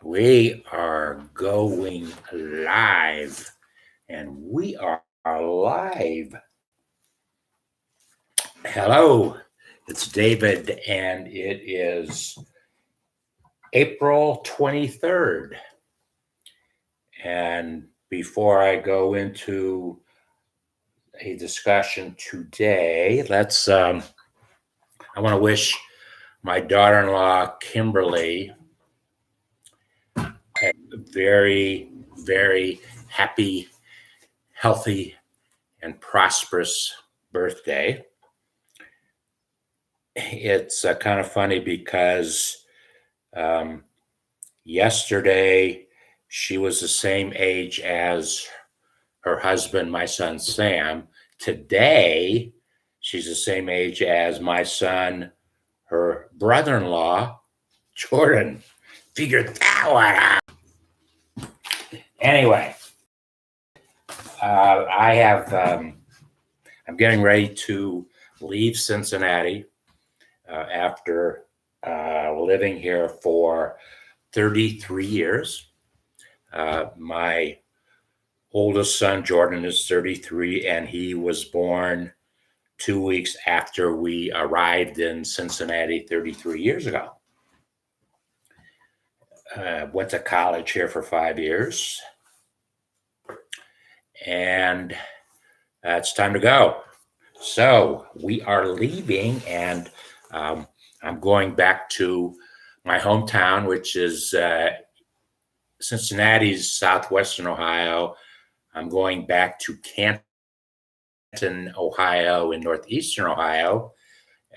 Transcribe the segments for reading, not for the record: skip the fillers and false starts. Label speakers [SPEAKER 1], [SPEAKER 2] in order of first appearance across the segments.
[SPEAKER 1] We are going live, and we are live. Hello, it's David, and it is April 23rd. And before I go into a discussion today, I want to wish my daughter-in-law, Kimberly, a very, very happy, healthy, and prosperous birthday. It's kind of funny because yesterday she was the same age as her husband, my son Sam. Today, she's the same age as my son, her brother-in-law, Jordan. Figured that one out. Anyway, I'm getting ready to leave Cincinnati after living here for 33 years. My oldest son, Jordan, is 33, and he was born 2 weeks after we arrived in Cincinnati 33 years ago. Went to college here for 5 years, and it's time to go. So we are leaving, and I'm going back to my hometown, which is Cincinnati's southwestern Ohio. I'm going back to Canton, Ohio, in northeastern Ohio,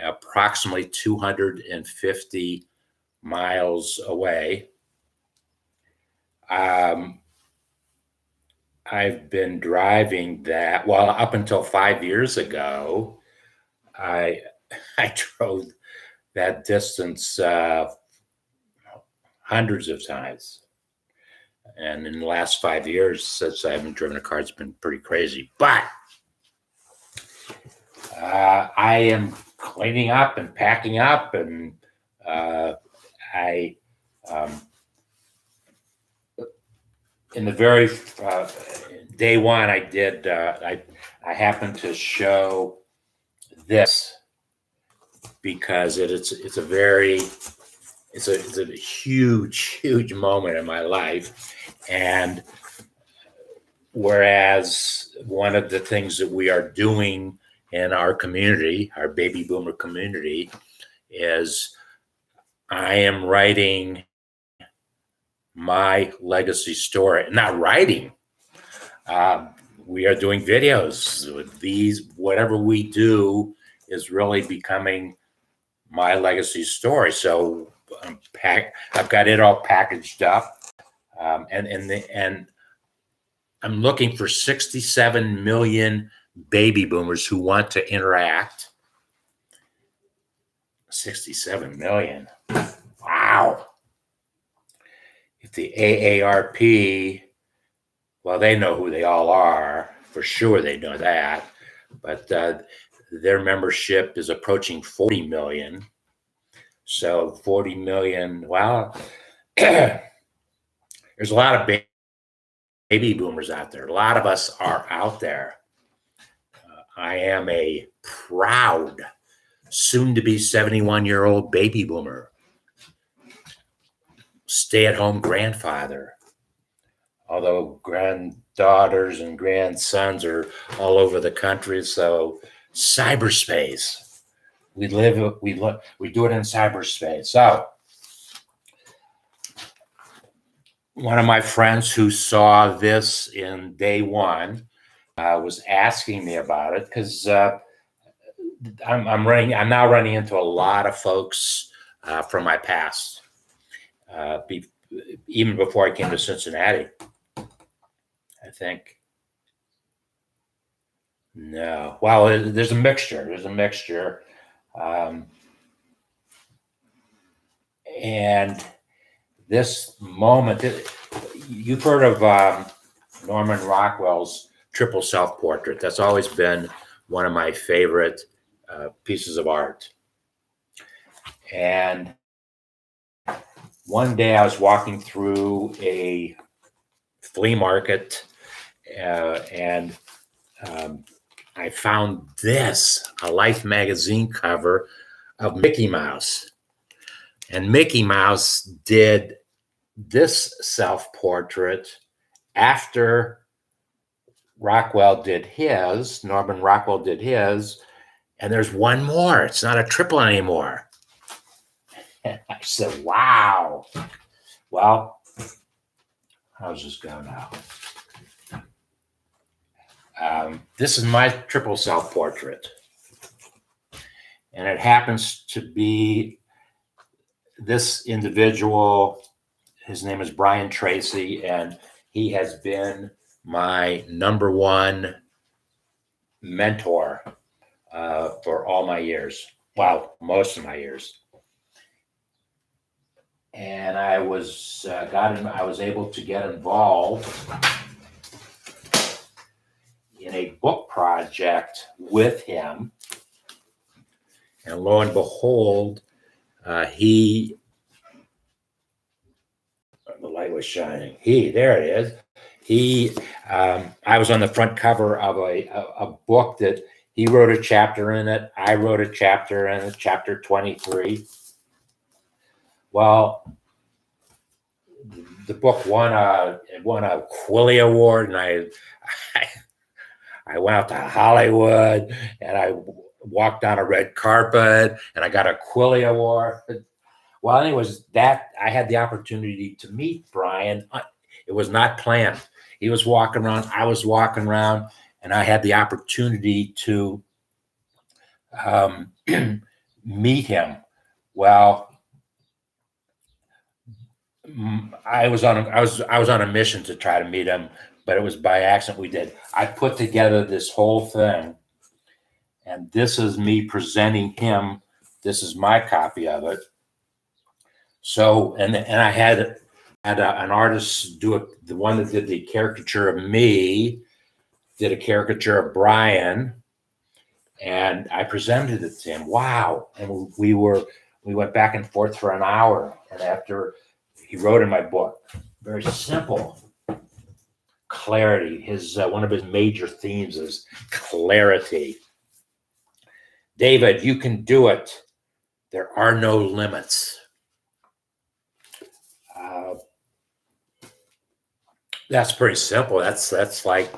[SPEAKER 1] approximately 250 miles away. I've been driving that. Well, up until 5 years ago, I drove that distance hundreds of times. And in the last 5 years, since I haven't driven a car, it's been pretty crazy. But I am cleaning up and packing up, and in the very day one, I happened to show this because it's a huge moment in my life. And whereas one of the things that we are doing in our community, our baby boomer community, is I am writing my legacy story. Not writing. We are doing videos with these. Whatever we do is really becoming my legacy story. So I've got it all packaged up, and I'm looking for 67 million baby boomers who want to interact. 67 million. Wow. If the AARP, well, they know who they all are. For sure they know that. But their membership is approaching 40 million. So 40 million, well, there's a lot of baby boomers out there. A lot of us are out there. I am a proud, soon-to-be 71-year-old baby boomer, stay-at-home grandfather, although granddaughters and grandsons are all over the country. So cyberspace, we do it in cyberspace. So one of my friends who saw this in day one was asking me about it because I'm now running into a lot of folks from my past, even before I came to Cincinnati. I think. No. Well, there's a mixture. And this moment, you've heard of Norman Rockwell's triple self-portrait. That's always been one of my favorite pieces of art. And one day I was walking through a flea market and I found a Life magazine cover of Mickey Mouse. And Mickey Mouse did this self-portrait after Norman Rockwell did his, and there's one more. It's not a triple anymore. And I said, wow. Well, how's this go now? This is my triple self-portrait. And it happens to be this individual. His name is Brian Tracy, and he has been my number one mentor for all my years. Well, most of my years. And I was able to get involved in a book project with him, and lo and behold, the light was shining. There it is. I was on the front cover of a book that he wrote a chapter in it. I wrote a chapter in it, chapter 23. Well, the book won a Quilly Award, and I went out to Hollywood and I walked on a red carpet and I got a Quilly Award. Well, anyways, I had the opportunity to meet Brian. It was not planned. He was walking around, I was walking around, and I had the opportunity to meet him. Well, I was on a mission to try to meet him, but it was by accident we did. I put together this whole thing, and this is me presenting him. This is my copy of it. So, and I had an artist do it. The one that did the caricature of me did a caricature of Brian, and I presented it to him. Wow! And we went back and forth for an hour, and after he wrote in my book, very simple, clarity. One of his major themes is clarity. David, you can do it. There are no limits. That's pretty simple. That's like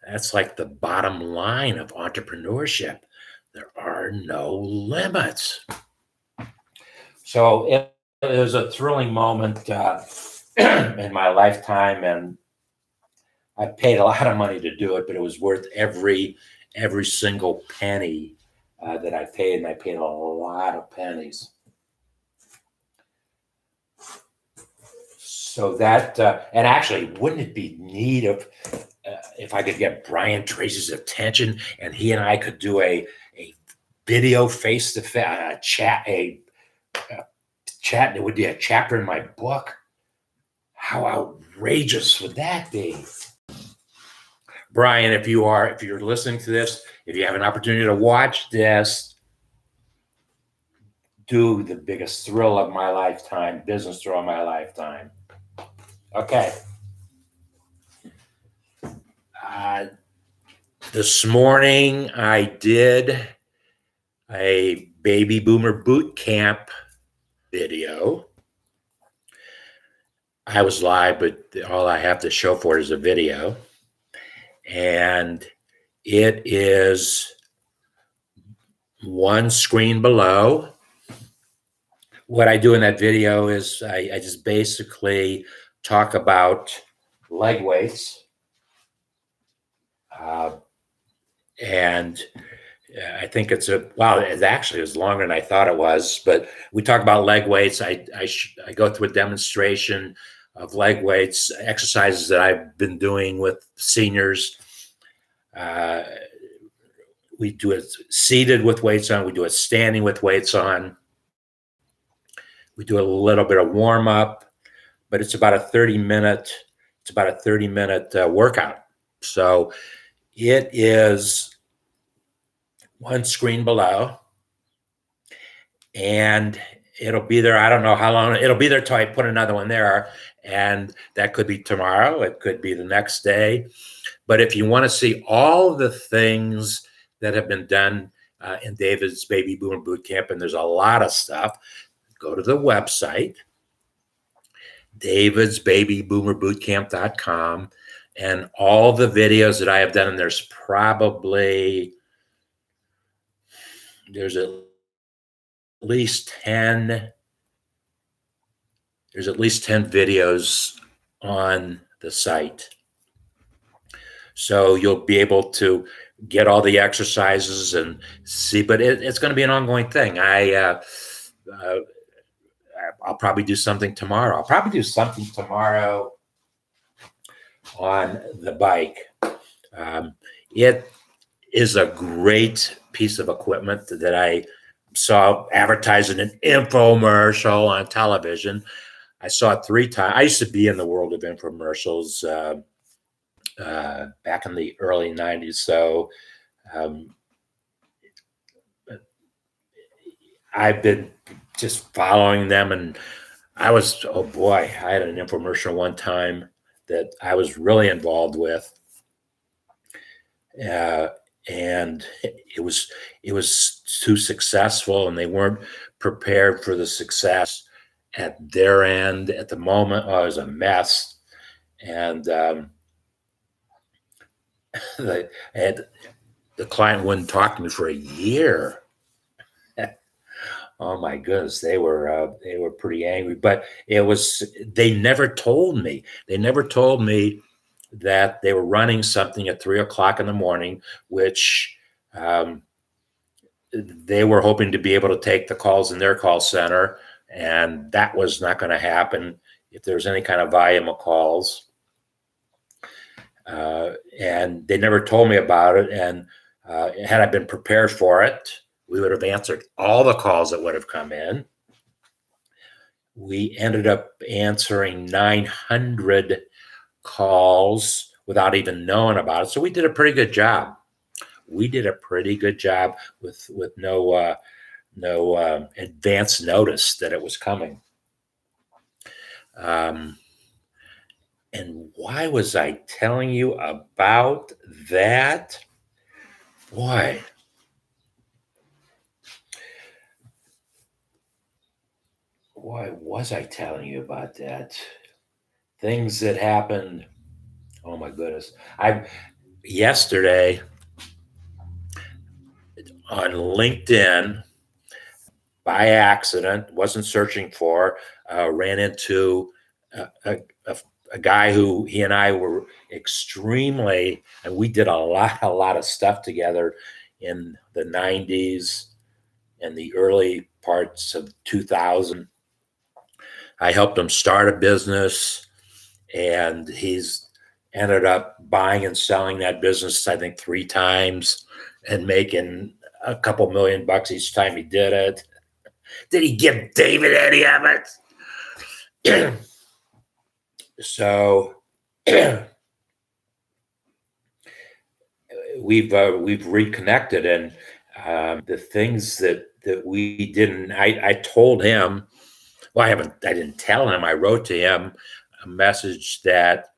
[SPEAKER 1] that's like the bottom line of entrepreneurship. There are no limits. So it was a thrilling moment in my lifetime, and I paid a lot of money to do it, but it was worth every single penny that I paid, and I paid a lot of pennies. So that, and actually, wouldn't it be neat if I could get Brian Tracy's attention and he and I could do a video face-to-face chat, that would be a chapter in my book? How outrageous would that be? Brian, if you're listening to this, if you have an opportunity to watch this, do the biggest thrill of my lifetime, business thrill of my lifetime. Okay. This morning I did a baby boomer boot camp video. I was live, but all I have to show for it is a video. And it is one screen below. What I do in that video is I just basically talk about leg weights. And I think it actually was longer than I thought it was, but we talk about leg weights. I go through a demonstration of leg weights, exercises that I've been doing with seniors. We do it seated with weights on. We do it standing with weights on. We do a little bit of warm up, but it's about a 30-minute workout. So it is one screen below, and it'll be there. I don't know how long it'll be there till I put another one there, and that could be tomorrow. It could be the next day. But if you want to see all the things that have been done in David's Baby Boomer Boot Camp, and there's a lot of stuff, go to the website, davidsbabyboomerbootcamp.com, and all the videos that I have done, and there's at least 10 there's at least 10 videos on the site. So you'll be able to get all the exercises and see, but it's going to be an ongoing thing. I'll probably do something tomorrow. I'll probably do something tomorrow on the bike. It is a great piece of equipment that I saw advertised in an infomercial on television. I saw it 3 times. I used to be in the world of infomercials back in the early 90s. So I've been just following them, and oh boy, I had an infomercial one time that I was really involved with. And it was too successful, and they weren't prepared for the success at their end at the moment. Oh, it was a mess. And the client wouldn't talk to me for a year. Oh my goodness, they were pretty angry. But they never told me. They never told me that they were running something at 3 o'clock in the morning, which they were hoping to be able to take the calls in their call center, and that was not going to happen if there was any kind of volume of calls. And they never told me about it. And had I been prepared for it, we would have answered all the calls that would have come in. We ended up answering 900 calls without even knowing about it. So we did a pretty good job. With no advance notice that it was coming. And why was I telling you about that? Boy. Why was I telling you about that? Things that happened. Oh my goodness. Yesterday on LinkedIn, by accident, wasn't searching for, ran into a guy who he and I were extremely, and we did a lot of stuff together in the 90s and the early parts of 2000. I helped him start a business, and he's ended up buying and selling that business, I think, 3 times and making a couple $1,000,000 each time he did it. Did he give David any of it? So we've reconnected, and the things that we didn't. I told him. Well, I didn't tell him. I wrote to him a message that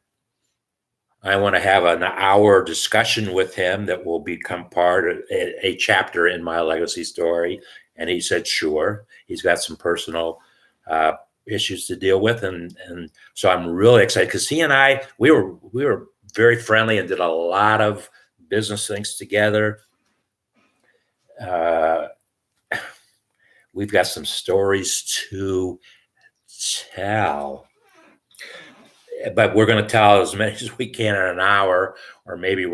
[SPEAKER 1] I want to have an hour discussion with him that will become part of a chapter in my legacy story. And he said, sure. He's got some personal issues to deal with. And so I'm really excited because he and I, we were very friendly and did a lot of business things together. We've got some stories to tell, but we're going to tell as many as we can in an hour, or maybe it's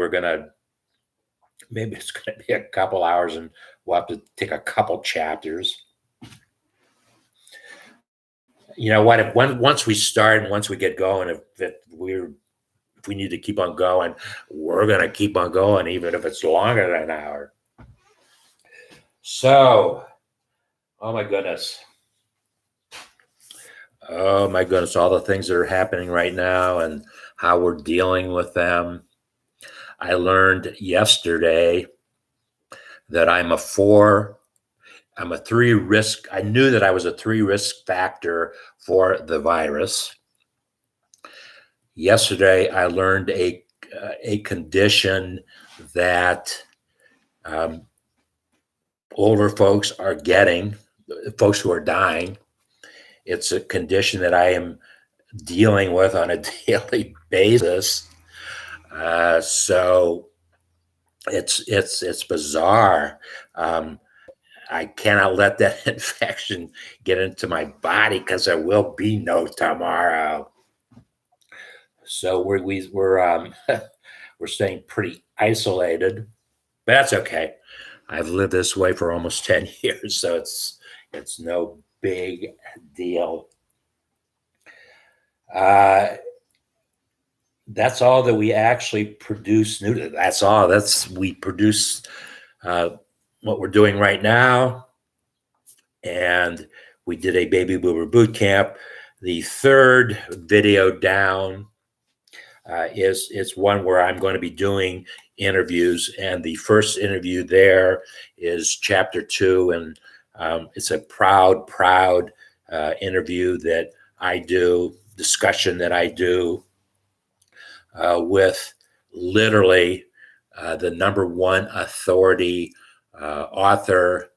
[SPEAKER 1] going to be a couple hours, and we'll have to take a couple chapters. You know what? Once we start and once we get going, if we need to keep on going, we're going to keep on going, even if it's longer than an hour. So, oh my goodness, all the things that are happening right now and how we're dealing with them. I learned yesterday that I'm a 4 I'm a 3 risk. I knew that I was a 3 risk factor for the virus. Yesterday, I learned a condition that older folks are getting, folks who are dying. It's a condition that I am dealing with on a daily basis. So it's bizarre. I cannot let that infection get into my body because there will be no tomorrow. So we're we're staying pretty isolated, but that's okay. I've lived this way for almost 10 years, so it's no big deal. That's all that we actually produce new. That's all. We produce what we're doing right now, and we did a baby boomer boot camp. The third video down is one where I'm going to be doing interviews, and the first interview there is chapter 2, and it's a proud interview that I do, discussion that I do with literally the number one authority author,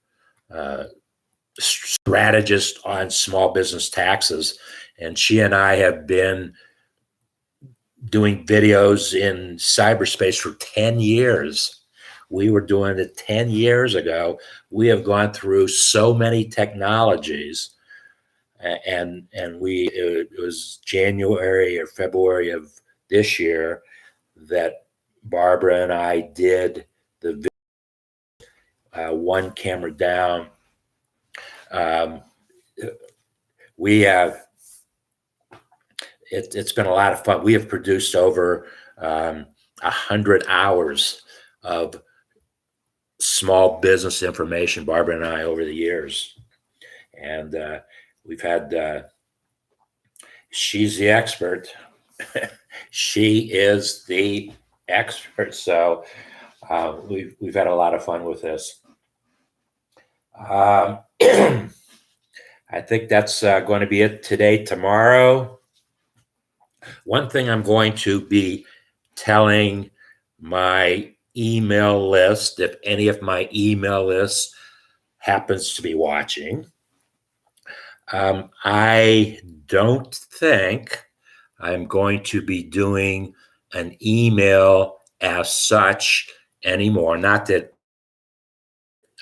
[SPEAKER 1] strategist on small business taxes. And she and I have been doing videos in cyberspace for 10 years. We were doing it 10 years ago. We have gone through so many technologies. And it was January or February of this year that Barbara and I did the one camera down. We have it's been a lot of fun. We have produced over 100 hours of small business information, Barbara and I, over the years, and we've had. She's the expert. She is the expert. So we've had a lot of fun with this. I think that's going to be it today. Tomorrow, one thing I'm going to be telling my email list, if any of my email lists happens to be watching, I don't think I'm going to be doing an email as such anymore. Not that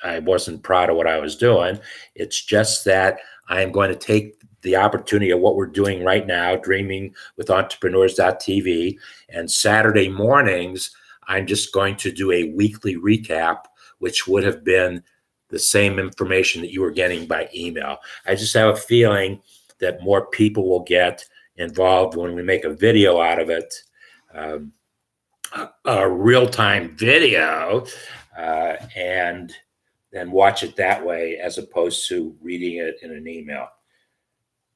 [SPEAKER 1] I wasn't proud of what I was doing. It's just that I'm going to take the opportunity of what we're doing right now, Dreaming with Entrepreneurs.tv, and Saturday mornings, I'm just going to do a weekly recap, which would have been the same information that you were getting by email. I just have a feeling that more people will get involved when we make a video out of it, a real-time video, and then watch it that way as opposed to reading it in an email.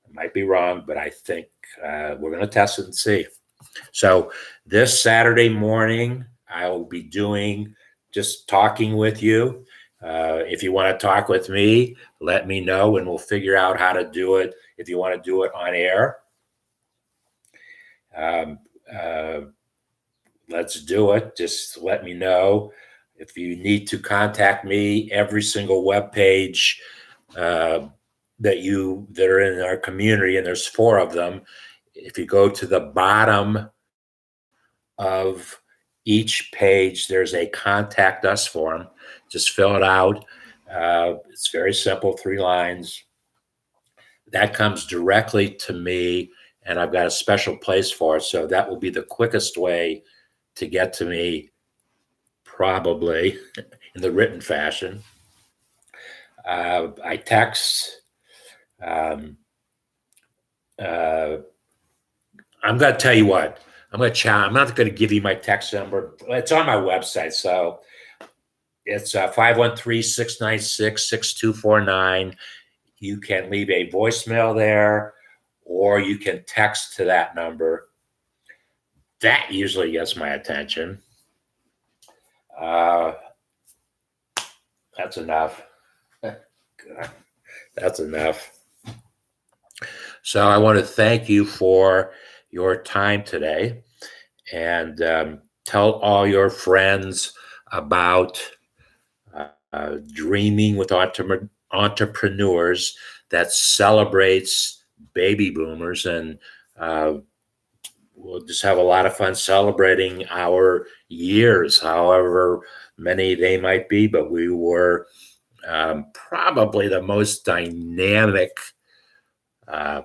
[SPEAKER 1] I might be wrong, but I think we're going to test it and see. So this Saturday morning, I will be just talking with you. If you want to talk with me, let me know and we'll figure out how to do it if you want to do it on air. Let's do it. Just let me know. If you need to contact me, every single webpage that are in our community, and there's 4 of them, if you go to the bottom of each page, there's a contact us form. Just fill it out. It's very simple, 3 lines. That comes directly to me, and I've got a special place for it. So that will be the quickest way to get to me, probably in the written fashion. I text. I'm going to tell you what. I'm not going to give you my text number. It's on my website. So it's 513-696-6249. You can leave a voicemail there, or you can text to that number. That usually gets my attention. That's enough. God, that's enough. So I want to thank you for your time today, and tell all your friends about Dreaming with Entrepreneurs that celebrates baby boomers, and uh, we'll just have a lot of fun celebrating our years, however many they might be. But we were probably the most dynamic uh,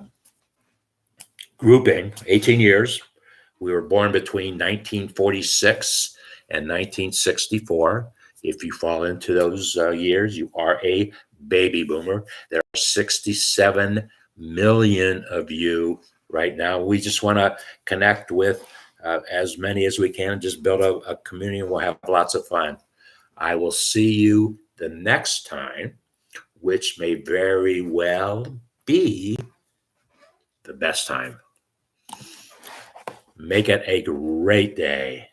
[SPEAKER 1] grouping, 18 years. We were born between 1946 and 1964. If you fall into those years, you are a baby boomer. There are 67 million of you right now. We just want to connect with as many as we can, just build a community, and we'll have lots of fun. I will see you the next time, which may very well be the best time. Make it a great day.